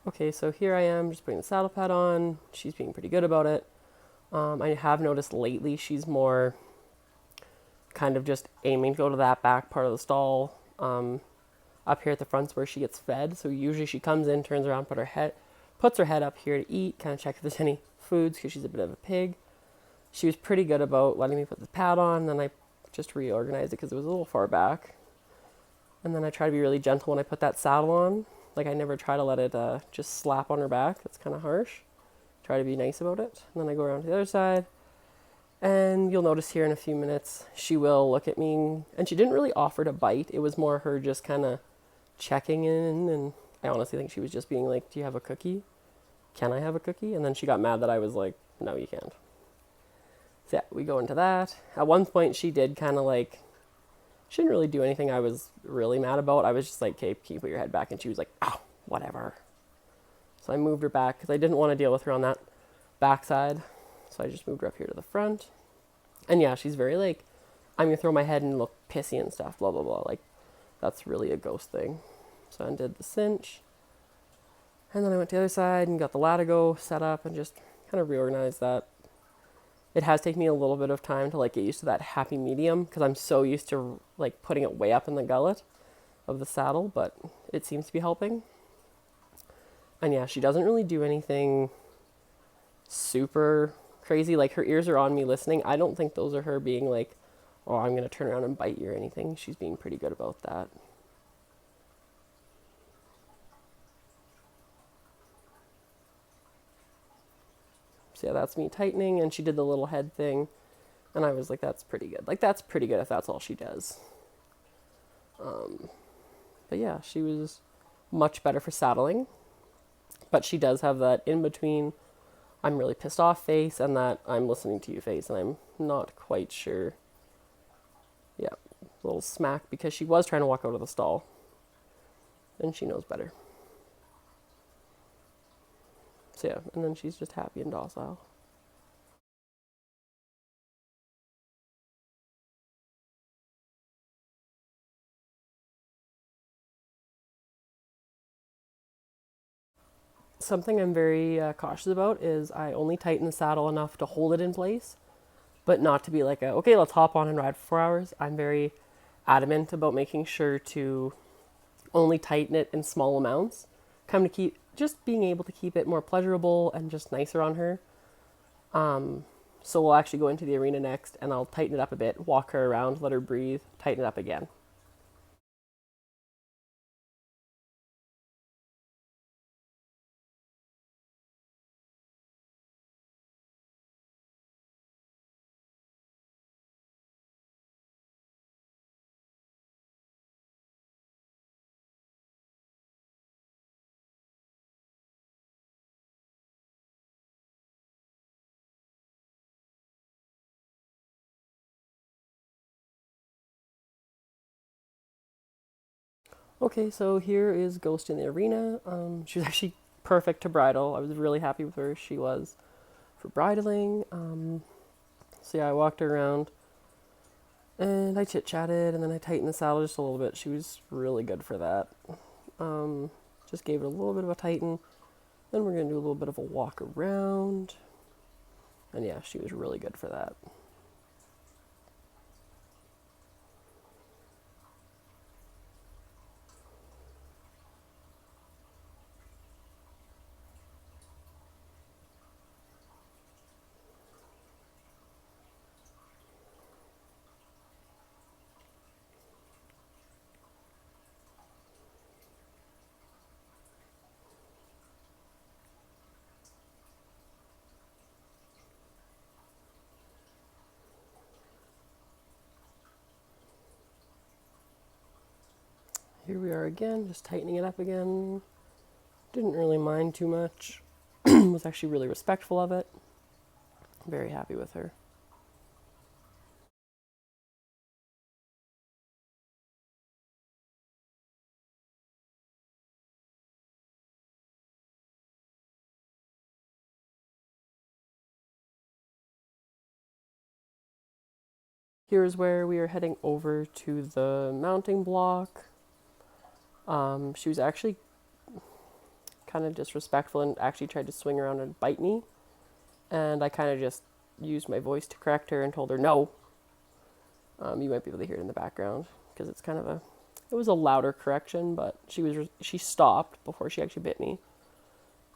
Okay, so here I am just putting the saddle pad on. She's being pretty good about it. I have noticed lately she's more kind of just aiming to go to that back part of the stall. Up here at the front's where she gets fed. So usually she comes in, turns around, puts her head up here to eat, kind of check if there's any foods because she's a bit of a pig. She was pretty good about letting me put the pad on. Then I just reorganized it because it was a little far back. And then I try to be really gentle when I put that saddle on. Like I never try to let it just slap on her back. That's kind of harsh. Try to be nice about it. And then I go around to the other side. And you'll notice here in a few minutes, she will look at me. And she didn't really offer to bite. It was more her just kind of checking in. And I honestly think she was just being like, do you have a cookie? Can I have a cookie? And then she got mad that I was like, no, you can't. So yeah, we go into that. At one point, she did kind of like, she didn't really do anything I was really mad about. I was just like, okay, can you put your head back? And she was like, oh, whatever. So I moved her back because I didn't want to deal with her on that backside. So I just moved her up here to the front. And yeah, she's very like, I'm going to throw my head and look pissy and stuff, blah, blah, blah. Like, that's really a ghost thing. So I undid the cinch. And then I went to the other side and got the latigo set up and just kind of reorganized that. It has taken me a little bit of time to like get used to that happy medium because I'm so used to like putting it way up in the gullet of the saddle, but it seems to be helping. And yeah, she doesn't really do anything super crazy. Like her ears are on me listening. I don't think those are her being like, oh, I'm going to turn around and bite you or anything. She's being pretty good about that. So yeah, that's me tightening, and she did the little head thing, and I was like, that's pretty good. Like that's pretty good if that's all she does. But yeah, she was much better for saddling. But she does have that in between I'm really pissed off face and that I'm listening to you face, and I'm not quite sure. Yeah, a little smack because she was trying to walk out of the stall, and she knows better. So yeah, and then she's just happy and docile. Something I'm very cautious about is I only tighten the saddle enough to hold it in place, but not to be like, okay, let's hop on and ride for 4 hours. I'm very adamant about making sure to only tighten it in small amounts, come to keep just being able to keep it more pleasurable and just nicer on her. So we'll actually go into the arena next and I'll tighten it up a bit, walk her around, let her breathe, tighten it up again. Okay, so here is Ghost in the arena. She was actually perfect to bridle. I was really happy with her. She was for bridling. So yeah, I walked her around and I chit chatted and then I tightened the saddle just a little bit. She was really good for that. Um, just gave it a little bit of a tighten. Then we're gonna do a little bit of a walk around. And yeah, she was really good for that. Here we are again, just tightening it up again. Didn't really mind too much. Was actually really respectful of it. Very happy with her. Here's where we are heading over to the mounting block. She was actually kind of disrespectful and actually tried to swing around and bite me. And I kind of just used my voice to correct her and told her no. You might be able to hear it in the background because it's kind of it was a louder correction, but she stopped before she actually bit me.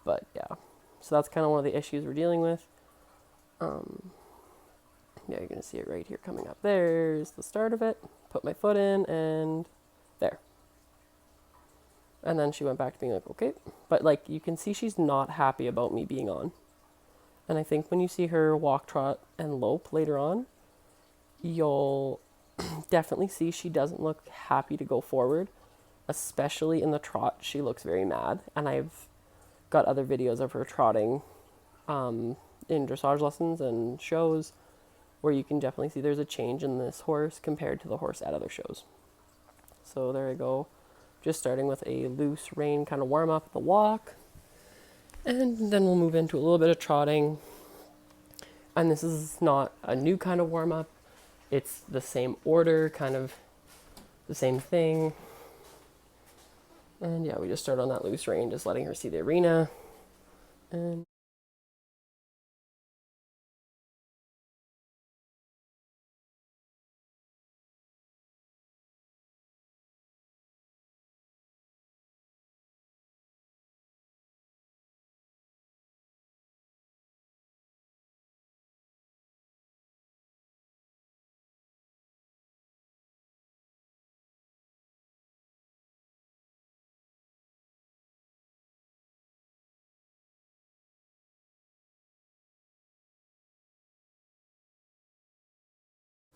But yeah, so that's kind of one of the issues we're dealing with. Yeah, you're gonna see it right here coming up. There's the start of it. Put my foot in and there. And then she went back to being like, okay. But like you can see she's not happy about me being on. And I think when you see her walk, trot, and lope later on, you'll definitely see she doesn't look happy to go forward. Especially in the trot, she looks very mad. And I've got other videos of her trotting in dressage lessons and shows where you can definitely see there's a change in this horse compared to the horse at other shows. So there I go. Just starting with a loose rein kind of warm up at the walk. And then we'll move into a little bit of trotting. And this is not a new kind of warm up. It's the same order, kind of the same thing. And yeah, we just start on that loose rein, just letting her see the arena. And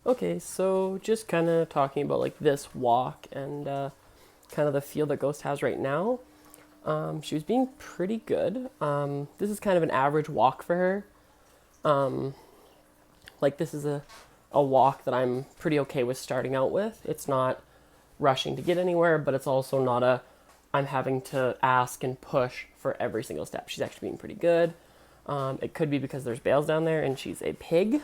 okay, so just kind of talking about like this walk and kind of the feel that Ghost has right now. She was being pretty good. This is kind of an average walk for her. Like this is a walk that I'm pretty okay with starting out with. It's not rushing to get anywhere, but it's also not I'm having to ask and push for every single step. She's actually being pretty good. It could be because there's bales down there and she's a pig.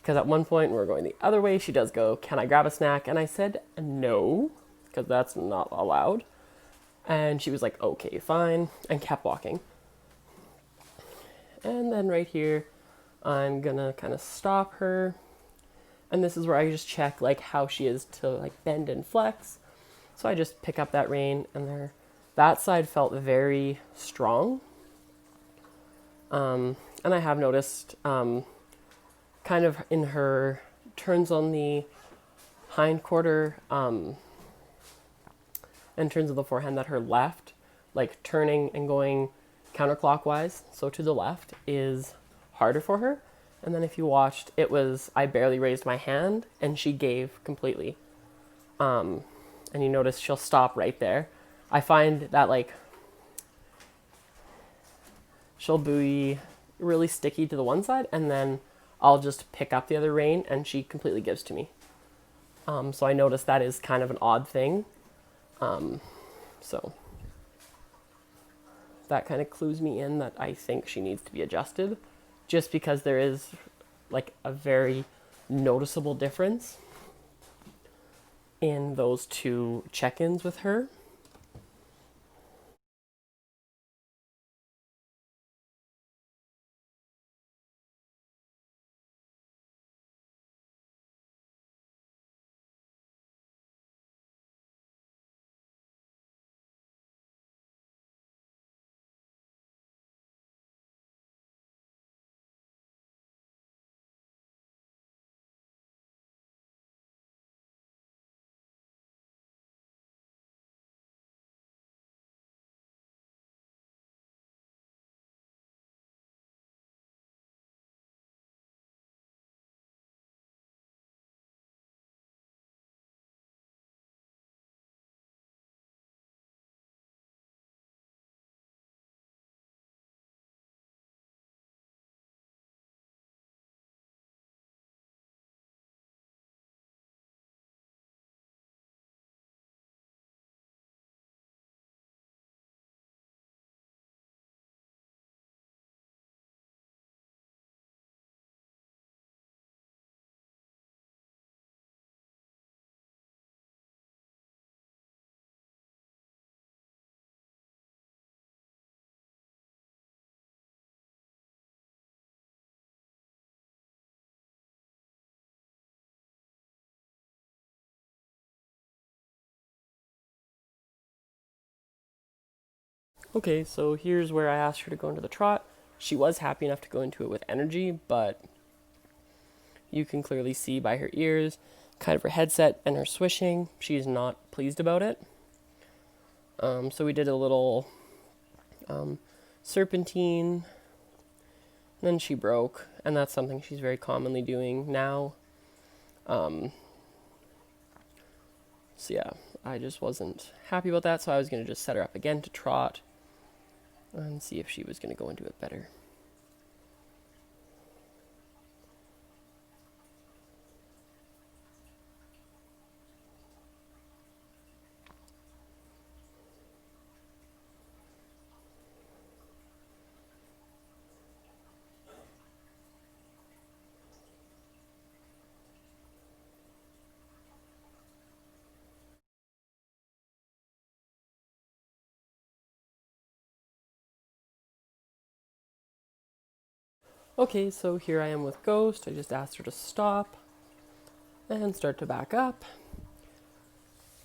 Because at one point when we're going the other way, she does go, "Can I grab a snack?" And I said no, because that's not allowed. And she was like, "Okay, fine," and kept walking. And then right here, I'm gonna kind of stop her. And this is where I just check like how she is to like bend and flex. So I just pick up that rein and there, that side felt very strong. And I have noticed kind of in her turns on the hind quarter and turns of the forehand that her left, like turning and going counterclockwise, so to the left, is harder for her. And then if you watched, it was I barely raised my hand and she gave completely. And you notice she'll stop right there. I find that like she'll buoy really sticky to the one side and then I'll just pick up the other rein and she completely gives to me. So I noticed that is kind of an odd thing. So that kind of clues me in that I think she needs to be adjusted just because there is like a very noticeable difference in those two check-ins with her. Okay, so here's where I asked her to go into the trot. She was happy enough to go into it with energy, but you can clearly see by her ears, kind of her headset, and her swishing, she's not pleased about it. So we did a little serpentine, then she broke, and that's something she's very commonly doing now. So yeah, I just wasn't happy about that, so I was going to just set her up again to trot and see if she was going to go into it better. Okay, so here I am with Ghost. I just asked her to stop and start to back up.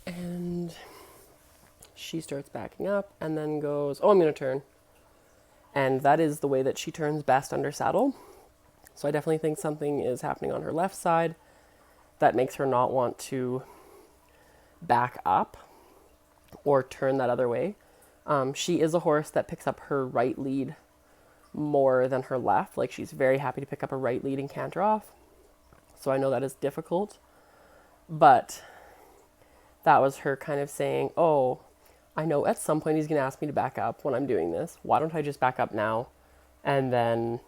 And she starts backing up and then goes, oh, I'm going to turn. And that is the way that she turns best under saddle. So I definitely think something is happening on her left side that makes her not want to back up or turn that other way. She is a horse that picks up her right lead more than her left. Like, she's very happy to pick up a right lead and canter off. So I know that is difficult. But that was her kind of saying, oh, I know at some point he's going to ask me to back up when I'm doing this. Why don't I just back up now? And then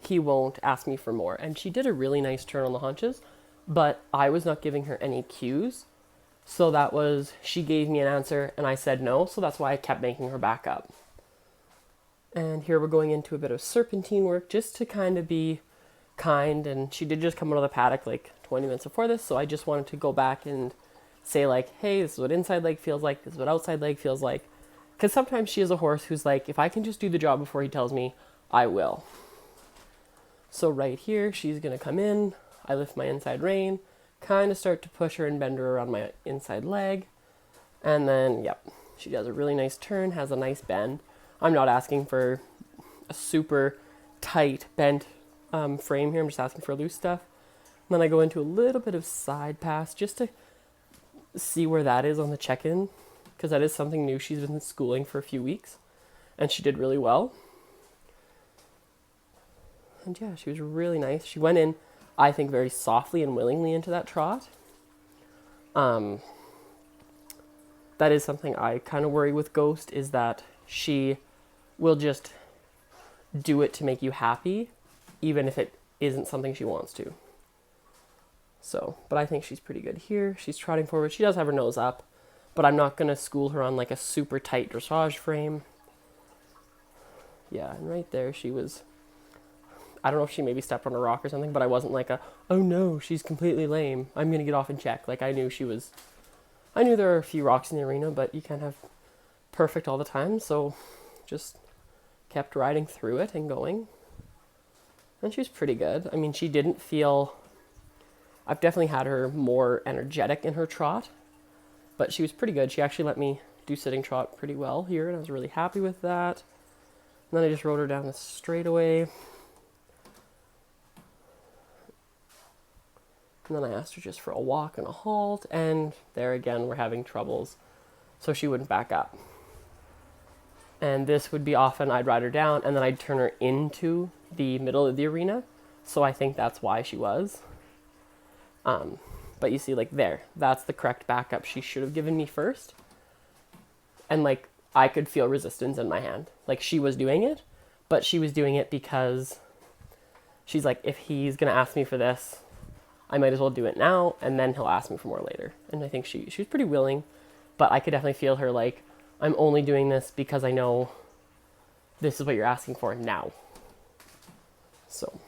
he won't ask me for more. And she did a really nice turn on the haunches, but I was not giving her any cues. So that was, she gave me an answer and I said no. So that's why I kept making her back up. And here we're going into a bit of serpentine work just to kind of be kind. And she did just come out of the paddock like 20 minutes before this. So I just wanted to go back and say like, hey, this is what inside leg feels like. This is what outside leg feels like. Because sometimes she is a horse who's like, if I can just do the job before he tells me, I will. So right here, she's going to come in. I lift my inside rein, kind of start to push her and bend her around my inside leg. And then, yep, she does a really nice turn, has a nice bend. I'm not asking for a super tight bent frame here. I'm just asking for loose stuff. And then I go into a little bit of side pass just to see where that is on the check-in, because that is something new. She's been schooling for a few weeks, and she did really well. And yeah, she was really nice. She went in, I think, very softly and willingly into that trot. That is something I kind of worry with Ghost, is that she will just do it to make you happy, even if it isn't something she wants to. So, but I think she's pretty good here. She's trotting forward. She does have her nose up, but I'm not going to school her on like a super tight dressage frame. Yeah, and right there she was, I don't know if she maybe stepped on a rock or something, but I wasn't like oh no, she's completely lame, I'm going to get off and check. Like, I knew there are a few rocks in the arena, but you can't have perfect all the time, so just kept riding through it and going. And she was pretty good. I mean, she didn't feel, I've definitely had her more energetic in her trot, but she was pretty good. She actually let me do sitting trot pretty well here, and I was really happy with that. And then I just rode her down the straightaway. And then I asked her just for a walk and a halt, and there again we're having troubles, so she wouldn't back up. And this would be often I'd ride her down, and then I'd turn her into the middle of the arena, so I think that's why she was. But you see, like, there, that's the correct backup she should have given me first. And like, I could feel resistance in my hand. Like, she was doing it, but she was doing it because she's like, if he's gonna ask me for this, I might as well do it now, and then he'll ask me for more later. And I think she was pretty willing, but I could definitely feel her like, I'm only doing this because I know this is what you're asking for now. So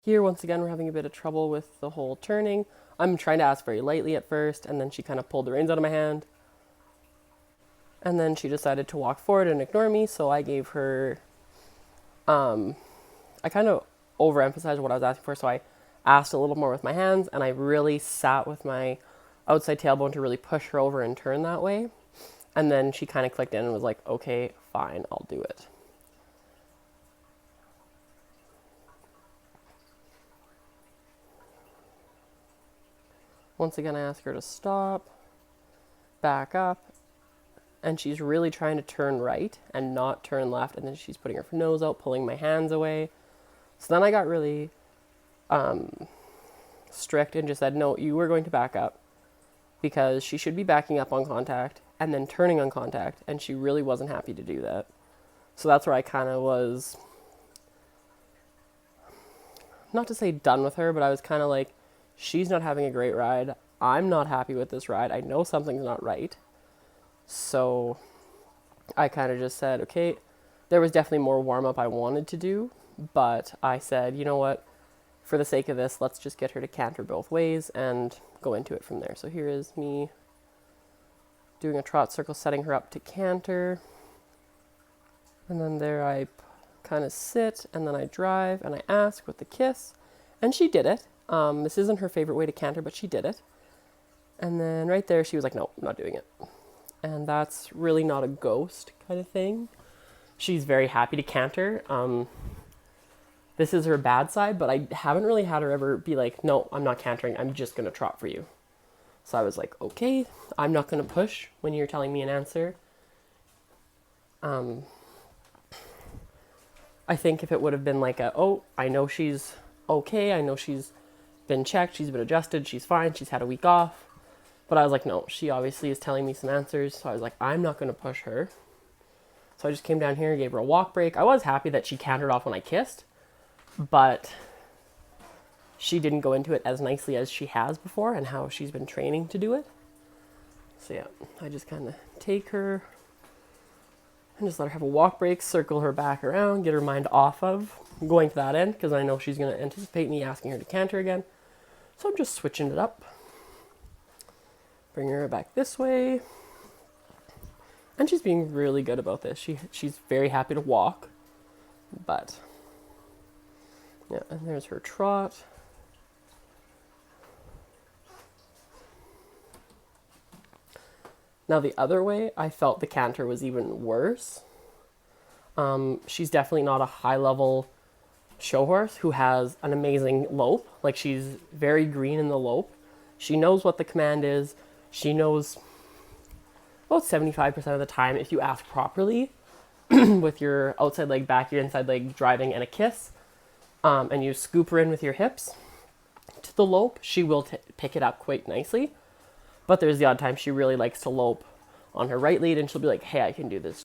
Here, once again, we're having a bit of trouble with the whole turning. I'm trying to ask very lightly at first, and then she kind of pulled the reins out of my hand. And then she decided to walk forward and ignore me, so I gave her, I kind of overemphasized what I was asking for, so I asked a little more with my hands, and I really sat with my outside tailbone to really push her over and turn that way. And then she kind of clicked in and was like, okay, fine, I'll do it. Once again, I ask her to stop, back up, and she's really trying to turn right and not turn left, and then she's putting her nose out, pulling my hands away. So then I got really strict and just said, no, you are going to back up, because she should be backing up on contact and then turning on contact, and she really wasn't happy to do that. So that's where I kind of was, not to say done with her, but I was kind of like, she's not having a great ride. I'm not happy with this ride. I know something's not right. So I kind of just said, okay, there was definitely more warm up I wanted to do, but I said, you know what, for the sake of this, let's just get her to canter both ways and go into it from there. So here is me doing a trot circle, setting her up to canter. And then there I kind of sit, and then I drive, and I ask with the kiss, and she did it. This isn't her favorite way to canter, but she did it. And then right there, she was like, no, I'm not doing it. And that's really not a ghost kind of thing. She's very happy to canter. This is her bad side, but I haven't really had her ever be like, no, I'm not cantering. I'm just going to trot for you. So I was like, okay, I'm not going to push when you're telling me an answer. I think if it would have been like oh, I know she's okay. I know she's been checked. She's been adjusted. She's fine. She's had a week off. But I was like, no, she obviously is telling me some answers. So I was like, I'm not going to push her. So I just came down here and gave her a walk break. I was happy that she cantered off when I kissed, but she didn't go into it as nicely as she has before and how she's been training to do it. So yeah, I just kind of take her and just let her have a walk break, circle her back around, get her mind off of going to that end, because I know she's going to anticipate me asking her to canter again. So I'm just switching it up. Bring her back this way. And she's being really good about this. She's very happy to walk. But, yeah, and there's her trot. Now the other way, I felt the canter was even worse. She's definitely not a high-level show horse who has an amazing lope. Like, she's very green in the lope. She knows what the command is. She knows about 75% of the time, if you ask properly, with your outside leg back, your inside leg driving, and a kiss, and you scoop her in with your hips to the lope, she will pick it up quite nicely. But there's the odd time she really likes to lope on her right lead, and she'll be like, hey, I can do this